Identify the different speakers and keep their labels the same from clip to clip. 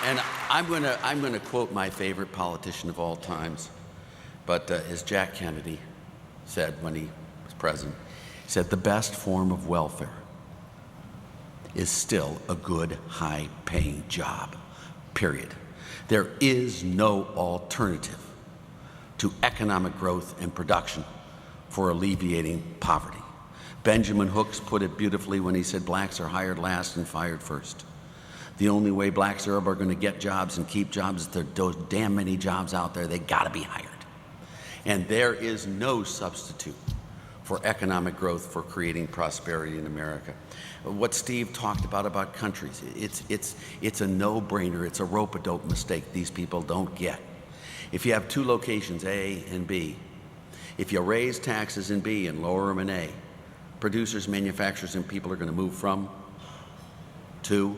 Speaker 1: And I'm gonna quote my favorite politician of all times, but as Jack Kennedy said when he was president, he said, the best form of welfare is still a good, high-paying job, period. There is no alternative to economic growth and production for alleviating poverty. Benjamin Hooks put it beautifully when he said, blacks are hired last and fired first. The only way blacks are going to get jobs and keep jobs is there are those damn many jobs out there, they gotta be hired. And there is no substitute for economic growth for creating prosperity in America. What Steve talked about countries, it's a no-brainer, it's a rope-a-dope mistake these people don't get. If you have two locations, A and B, if you raise taxes in B and lower them in A, producers, manufacturers, and people are going to move from to.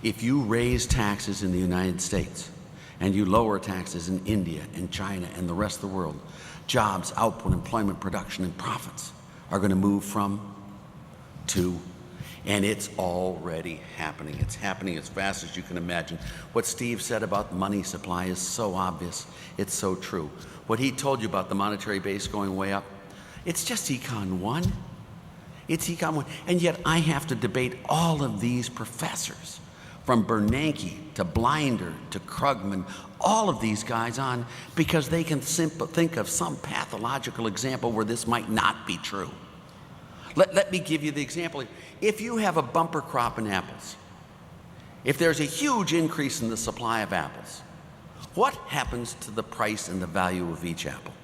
Speaker 1: If you raise taxes in the United States and you lower taxes in India and China and the rest of the world, jobs, output, employment, production, and profits are going to move from to. And it's already happening. It's happening as fast as you can imagine. What Steve said about the money supply is so obvious. It's so true. What he told you about the monetary base going way up, it's just Econ 1. It's Econ 1. And yet I have to debate all of these professors, from Bernanke to Blinder to Krugman, all of these guys on, because they can think of some pathological example where this might not be true. Let me give you the example. If you have a bumper crop in apples, if there's a huge increase in the supply of apples, what happens to the price and the value of each apple?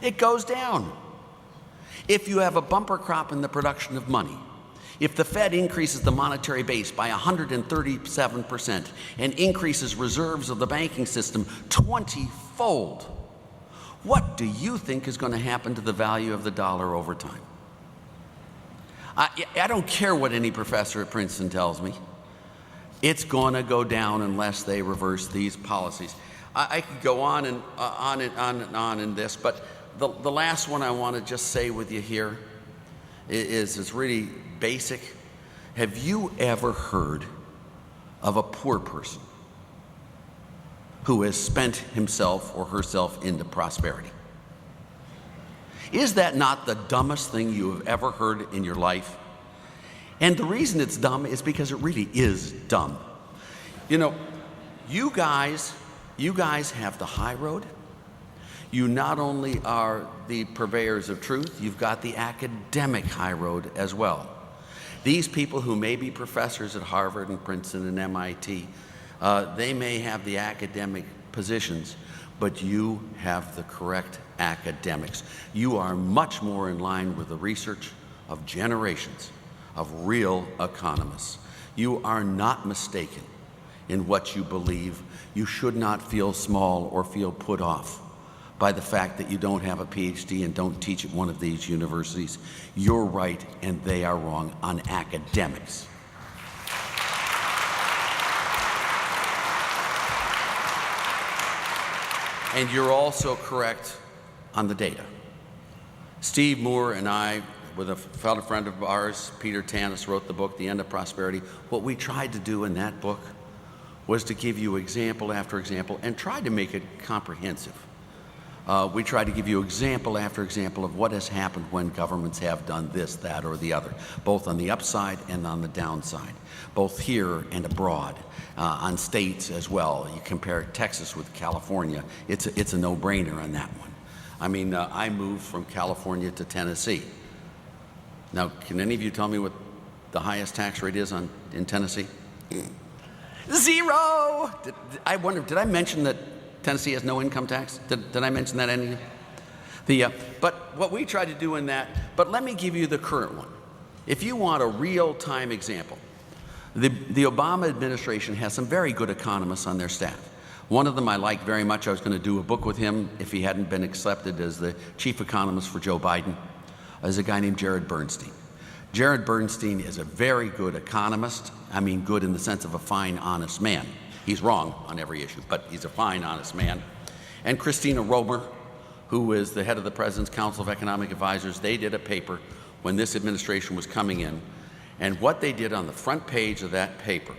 Speaker 1: It goes down. If you have a bumper crop in the production of money, if the Fed increases the monetary base by 137% and increases reserves of the banking system 20-fold, what do you think is going to happen to the value of the dollar over time? I don't care what any professor at Princeton tells me. It's going to go down unless they reverse these policies. I could go on and on in this, but the last one I want to just say with you here is really basic. Have you ever heard of a poor person who has spent himself or herself into prosperity? Is that not the dumbest thing you have ever heard in your life? And the reason it's dumb is because it really is dumb. You know, you guys have the high road. You not only are the purveyors of truth, you've got the academic high road as well. These people who may be professors at Harvard and Princeton and MIT, they may have the academic positions, but you have the correct academics. You are much more in line with the research of generations of real economists. You are not mistaken in what you believe. You should not feel small or feel put off by the fact that you don't have a PhD and don't teach at one of these universities. You're right and they are wrong on academics. And you're also correct on the data. Steve Moore and I, with a fellow friend of ours, Peter Tanis, wrote the book, The End of Prosperity. What we tried to do in that book was to give you example after example and try to make it comprehensive. We tried to give you example after example of what has happened when governments have done this, that, or the other, both on the upside and on the downside, both here and abroad, on states as well. You compare Texas with California, it's a no-brainer on that one. I mean, I moved from California to Tennessee. Now, can any of you tell me what the highest tax rate is in Tennessee? 0! I wonder, did I mention that Tennessee has no income tax? Did I mention that any? But what we tried to do in that, but let me give you the current one. If you want a real-time example, the Obama administration has some very good economists on their staff. One of them I like very much. I was going to do a book with him if he hadn't been accepted as the chief economist for Joe Biden, is a guy named Jared Bernstein. Jared Bernstein is a very good economist. I mean, good in the sense of a fine, honest man. He's wrong on every issue, but he's a fine, honest man. And Christina Romer, who is the head of the President's Council of Economic Advisors, they did a paper when this administration was coming in. And what they did on the front page of that paper,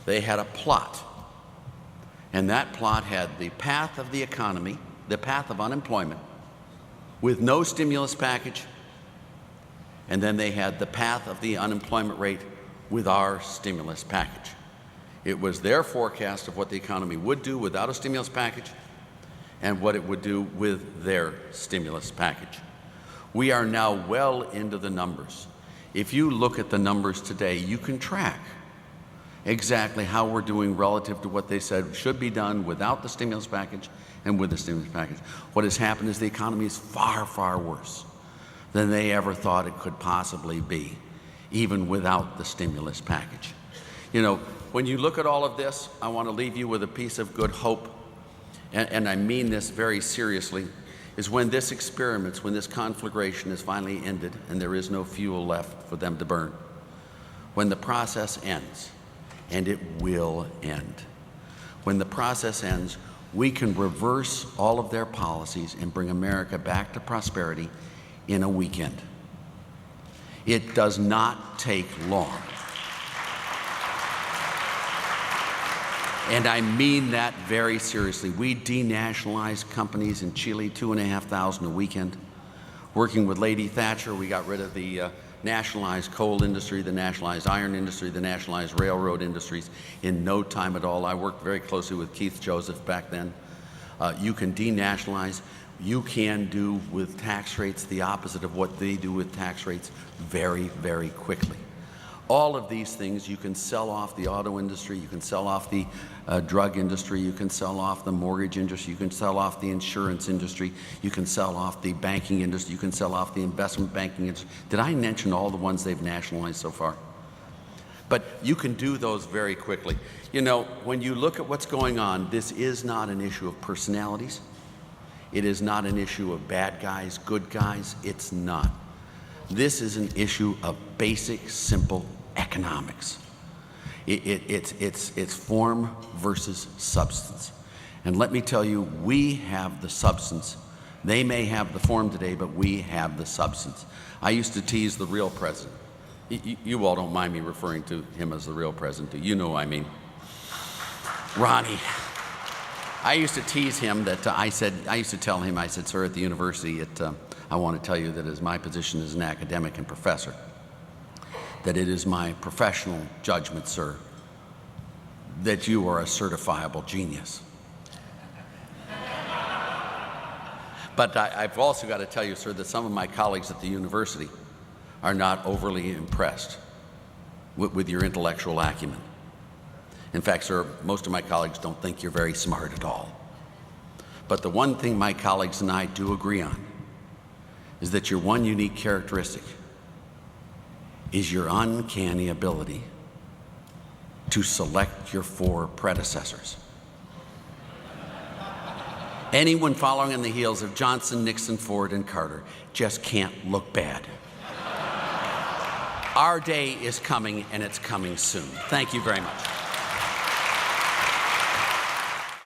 Speaker 1: They had a plot, and that plot had the path of the economy, the path of unemployment, with no stimulus package, and then they had the path of the unemployment rate with our stimulus package. It was their forecast of what the economy would do without a stimulus package and what it would do with their stimulus package. We are now well into the numbers. If you look at the numbers today, you can track exactly how we're doing relative to what they said should be done without the stimulus package and with the stimulus package. What has happened is the economy is far, far worse than they ever thought it could possibly be, even without the stimulus package. You know, when you look at all of this, I want to leave you with a piece of good hope, and I mean this very seriously, is when this experiment, when this conflagration is finally ended and there is no fuel left for them to burn, when the process ends, and it will end. When the process ends, we can reverse all of their policies and bring America back to prosperity in a weekend. It does not take long. And I mean that very seriously. We denationalized companies in Chile, 2,500 a weekend. Working with Lady Thatcher, we got rid of the nationalized coal industry, the nationalized iron industry, the nationalized railroad industries in no time at all. I worked very closely with Keith Joseph back then. You can denationalize. You can do with tax rates the opposite of what they do with tax rates very, very quickly. All of these things, you can sell off the auto industry, you can sell off the drug industry, you can sell off the mortgage industry, you can sell off the insurance industry, you can sell off the banking industry, you can sell off the investment banking industry. Did I mention all the ones they've nationalized so far? But you can do those very quickly. You know, when you look at what's going on, this is not an issue of personalities. It is not an issue of bad guys, good guys. It's not. This is an issue of basic, simple economics. It's form versus substance. And let me tell you, we have the substance. They may have the form today, but we have the substance. I used to tease the real president. You all don't mind me referring to him as the real president, do you? You know what I mean. Ronnie. I used to tease him that I used to tell him, I said, sir, at the university, I want to tell you that as my position as an academic and professor, that it is my professional judgment, sir, that you are a certifiable genius. But I've also got to tell you, sir, that some of my colleagues at the university are not overly impressed with your intellectual acumen. In fact, sir, most of my colleagues don't think you're very smart at all. But the one thing my colleagues and I do agree on is that your one unique characteristic is your uncanny ability to select your four predecessors. Anyone following in the heels of Johnson, Nixon, Ford, and Carter just can't look bad. Our day is coming, and it's coming soon. Thank you very much.